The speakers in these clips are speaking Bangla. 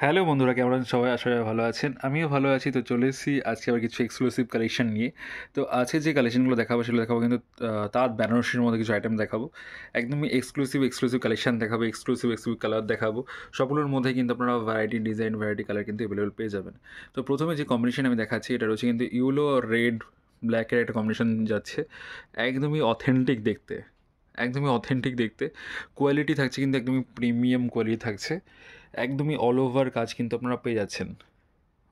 হ্যালো বন্ধুরা, কেমন আছেন সবাই? আশা করি ভালো আছেন। আমিও ভালো আছি। তো চলে এসেছি আজকে আবার কিছু এক্সক্লুসিভ কালেকশন নিয়ে। তো আজকে যে কালেকশনগুলো দেখাবো সেগুলো দেখাবো কিন্তু তাঁত বেনারসির মধ্যে কিছু আইটেম দেখাবো। একদমই এক্সক্লুসিভ কালেকশন দেখাবো, এক্সক্লুসিভ কালার দেখাবো। সবগুলোর মধ্যে কিন্তু আপনারা ভ্যারাইটি ডিজাইন, ভ্যারাইটি কালার কিন্তু অ্যাভেলেবল পেয়ে যাবেন। তো প্রথমে যে কম্বিনেশন আমি দেখাচ্ছি এটা রয়েছে কিন্তু ইয়েলো আর রেড ব্ল্যাকের একটা কম্বিনেশন যাচ্ছে। একদমই অথেন্টিক দেখতে, একদমই অথেন্টিক দেখতে। কোয়ালিটি থাকছে কিন্তু একদমই প্রিমিয়াম কোয়ালিটি থাকছে। একদমই অল ওভার কাজ কিন্তু আপনারা পেয়ে যাচ্ছেন।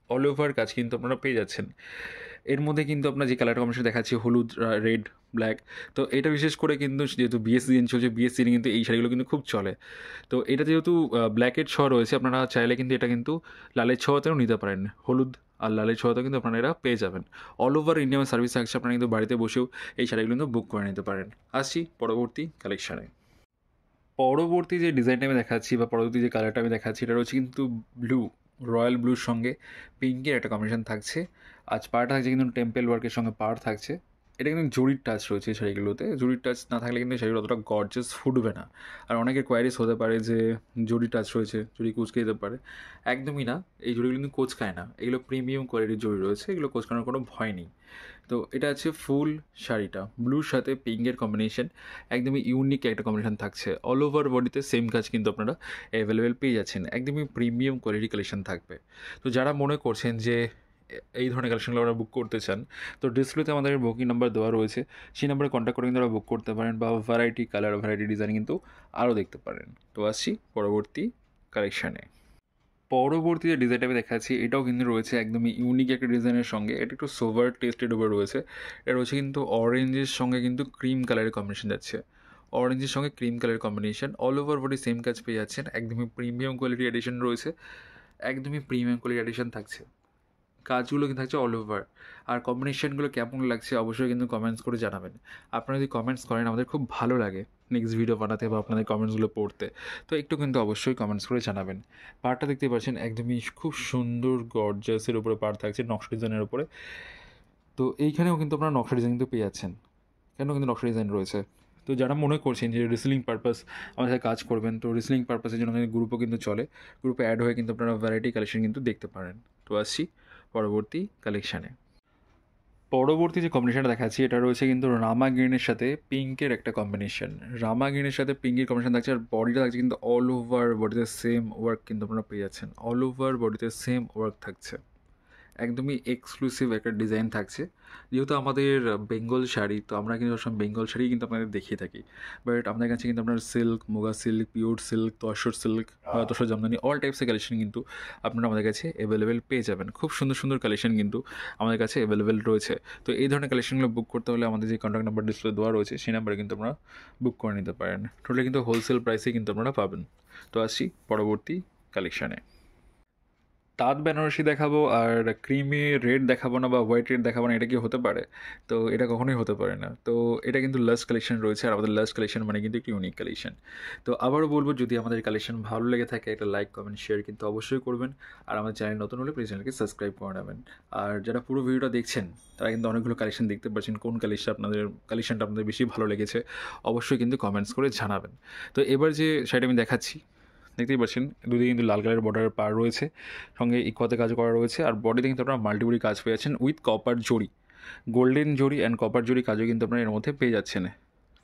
অল ওভার কাজ কিন্তু আপনারা পেয়ে যাচ্ছেন। এর মধ্যে কিন্তু আপনার যে কালার কম্বিনেশন দেখাচ্ছি হলুদ, রেড, ব্ল্যাক। তো এটা বিশেষ করে কিন্তু যেহেতু বিয়ের সিজন চলছে, বিয়ের সিজনে কিন্তু এই শাড়িগুলো কিন্তু খুব চলে। তো এটা যেহেতু ব্ল্যাকের ছোঁয়া রয়েছে, আপনারা চাইলে কিন্তু এটা কিন্তু লালের ছোঁয়াতেও নিতে পারেন। হলুদ আর লালের ছোঁয়াতেও কিন্তু আপনারা এটা পেয়ে যাবেন। অল ওভার ইন্ডিয়ান সার্ভিস থাকছে, আপনারা কিন্তু বাড়িতে বসেও এই শাড়িগুলো কিন্তু বুক করে নিতে পারেন। আসছি পরবর্তী কালেকশানে। পরবর্তী যে ডিজাইনটা আমি দেখাচ্ছি বা পরবর্তী যে কালারটা আমি দেখাচ্ছি এটা হচ্ছে কিন্তু ব্লু, রয়্যাল ব্লুর সঙ্গে পিঙ্কের একটা কম্বিনেশন থাকছে। আজ পাড়টা থাকছে কিন্তু টেম্পেল ওয়ার্কের সঙ্গে পাড় থাকছে। এটা কিন্তু জরির টাচ রয়েছে এই শাড়িগুলোতে। জরির টাচ না থাকলে কিন্তু শাড়িগুলো অতটা গর্জাস ফুটবে না। আর অনেকের কোয়ারিস হতে পারে যে জরি টাচ রয়েছে, জরি কুঁচকে যেতে পারে। একদমই না, এই জরিগুলো কিন্তু কোঁচকায় না। এগুলো প্রিমিয়াম কোয়ালিটির জরি রয়েছে, এগুলো কোঁচকানোর কোনো ভয় নেই। তো এটা আছে ফুল শাড়িটা ব্লুর সাথে পিঙ্কের কম্বিনেশন। একদমই ইউনিক একটা কম্বিনেশন থাকছে। অল ওভার বডিতে সেম কাজ কিন্তু আপনারা অ্যাভেলেবেল পেয়ে যাচ্ছেন। একদমই প্রিমিয়াম কোয়ালিটি কালেকশন থাকবে। তো যারা মনে করছেন যে এই ধরনের কালেকশনগুলো আপনারা বুক করতে চান, তো ডিসপ্লেতে আমাদের বুকিং নাম্বার দেওয়া রয়েছে, সেই নাম্বারে কন্ট্যাক্ট করে কিন্তু আপনারা বুক করতে পারেন বা ভ্যারাইটি কালার, ভ্যারাইটি ডিজাইন কিন্তু আরও দেখতে পারেন। তো আসছি পরবর্তী কালেকশানে। পরবর্তী যে ডিজাইনটা আমি দেখাচ্ছি এটাও কিন্তু রয়েছে একদমই ইউনিক একটা ডিজাইনের সঙ্গে। এটা একটু সোভার টেস্টেড উপর রয়েছে। এটা রয়েছে কিন্তু অরেঞ্জের সঙ্গে কিন্তু ক্রিম কালারের কম্বিনেশন যাচ্ছে। অরেঞ্জের সঙ্গে ক্রিম কালারের combination, all over body same কাজ পেয়ে যাচ্ছেন। একদমই প্রিমিয়াম কোয়ালিটি এডিশন রয়েছে, একদমই প্রিমিয়াম কোয়ালিটি এডিশন থাকছে। কাজগুলো কিন্তু থাকছে অল ওভার। আর কম্বিনেশনগুলো কেমন লাগছে অবশ্যই কিন্তু কমেন্টস করে জানাবেন। আপনারা যদি কমেন্টস করেন আমাদের খুব ভালো লাগে নেক্সট ভিডিও বানাতে বা আপনাদের কমেন্টসগুলো পড়তে। তো একটু কিন্তু অবশ্যই কমেন্টস করে জানাবেন। পাড়টা দেখতে পাচ্ছেন একদমই খুব সুন্দর গর্জাসের উপরে পাড় থাকছে নকশা ডিজাইনের উপরে। তো এইখানেও কিন্তু আপনারা নকশা ডিজাইন কিন্তু পেয়ে যাচ্ছেন। কেন কিন্তু নকশা ডিজাইন রয়েছে। তো যারা মনে করছেন যে রিসেলিং পারপাস আমাদের সাথে কাজ করবেন, তো রিসেলিং পারপাসের জন্য আমাদের গ্রুপও কিন্তু চলে। গ্রুপে অ্যাড হয়ে কিন্তু আপনারা ভ্যারাইটি কালেকশন কিন্তু দেখতে পারেন। তো আসছি পরবর্তী কালেকশানে। পরবর্তী যে কম্বিনেশনটা দেখাচ্ছি এটা রয়েছে কিন্তু রামা গ্রিনের সাথে পিঙ্কের একটা কম্বিনেশন। রামা গ্রিনের সাথে পিঙ্কের কম্বিনেশন থাকছে, আর বডিটা থাকছে কিন্তু অল ওভার বডিতে সেম ওয়ার্ক কিন্তু আপনারা পেয়ে যাচ্ছেন। অল ওভার বডিতে সেম ওয়ার্ক থাকছে। একদমই এক্সক্লুসিভ একটা ডিজাইন থাকছে। যেহেতু আমাদের বেঙ্গল শাড়ি, তো আমরা কিন্তু সবসময় বেঙ্গল শাড়ি কিন্তু আপনাদের দেখিয়ে থাকি। বাট আমাদের কাছে কিন্তু আপনার silk, muga silk, pure silk, tussar silk, tussar jamdani all টাইপসের কালেকশন কিন্তু আপনারা আমাদের কাছে অ্যাভেলেবেল পেয়ে যাবেন। খুব সুন্দর সুন্দর কালেকশন কিন্তু আমাদের কাছে অ্যাভেলেবেল রয়েছে। তো এই ধরনের কালেকশনগুলো বুক করতে হলে আমাদের যে কন্ট্যাক্ট নাম্বার ডিসপ্লে দেওয়া রয়েছে সেই নাম্বারে কিন্তু আপনারা বুক করে নিতে পারেন। টোটালি কিন্তু হোলসেল প্রাইসে কিন্তু আপনারা পাবেন। তো আসছি পরবর্তী কালেকশানে। তাঁত বেনারসি দেখাবো আর ক্রিমি রেড দেখাবো না বা হোয়াইট রেড দেখাবো না, এটা কি হতে পারে? তো এটা কখনোই হতে পারে না। তো এটা কিন্তু লাস্ট কালেকশন রয়েছে, আর আমাদের লাস্ট কালেকশন মানে কিন্তু একটি ইউনিক কালেকশন। তো আবারও বলবো, যদি আমাদের কালেকশন ভালো লেগে থাকে একটা লাইক, কমেন্ট, শেয়ার কিন্তু অবশ্যই করবেন। আর আমাদের চ্যানেল নতুন হলে প্লিজ চ্যানেলকে সাবস্ক্রাইব করে নেবেন। আর যারা পুরো ভিডিওটা দেখছেন তারা কিন্তু অনেকগুলো কালেকশন দেখতে পাচ্ছেন। কোন কালেকশনটা আপনাদের বেশি ভালো লেগেছে অবশ্যই কিন্তু কমেন্টস করে জানাবেন। তো এবার যে শাড়িটা আমি দেখাচ্ছি দেখতেই পাচ্ছেন, দুদিকে কিন্তু লাল কালারের বর্ডারের পাড় রয়েছে, সঙ্গে ইকোয়াতে কাজ করা রয়েছে। আর বডিতে কিন্তু আপনারা মাল্টিবডি কাজ পেয়ে যাচ্ছেন উইথ কপার জরি, গোল্ডেন জরি অ্যান্ড কপার জরি কাজও কিন্তু আপনারা এর মধ্যে পেয়ে যাচ্ছেন।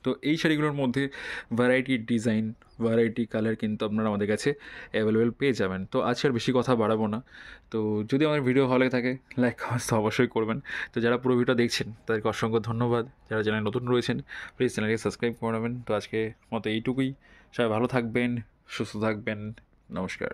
তো এই শাড়িগুলোর মধ্যে ভ্যারাইটি ডিজাইন, ভ্যারাইটি কালার কিন্তু আপনারা আমাদের কাছে অ্যাভেলেবেল পেয়ে যাবেন। তো আজকে আর বেশি কথা বাড়াবো না। তো যদি আমার ভিডিও ভালো লাগে থাকে লাইক, কমেন্টস তো অবশ্যই করবেন। তো যারা পুরো ভিডিও দেখছেন তাদেরকে অসংখ্য ধন্যবাদ। যারা চ্যানেল নতুন রয়েছেন প্লিজ চ্যানেলকে সাবস্ক্রাইব করে নেবেন। তো আজকে মতো এইটুকুই। সবাই ভালো থাকবেন, সুস্থ থাকবেন। নমস্কার।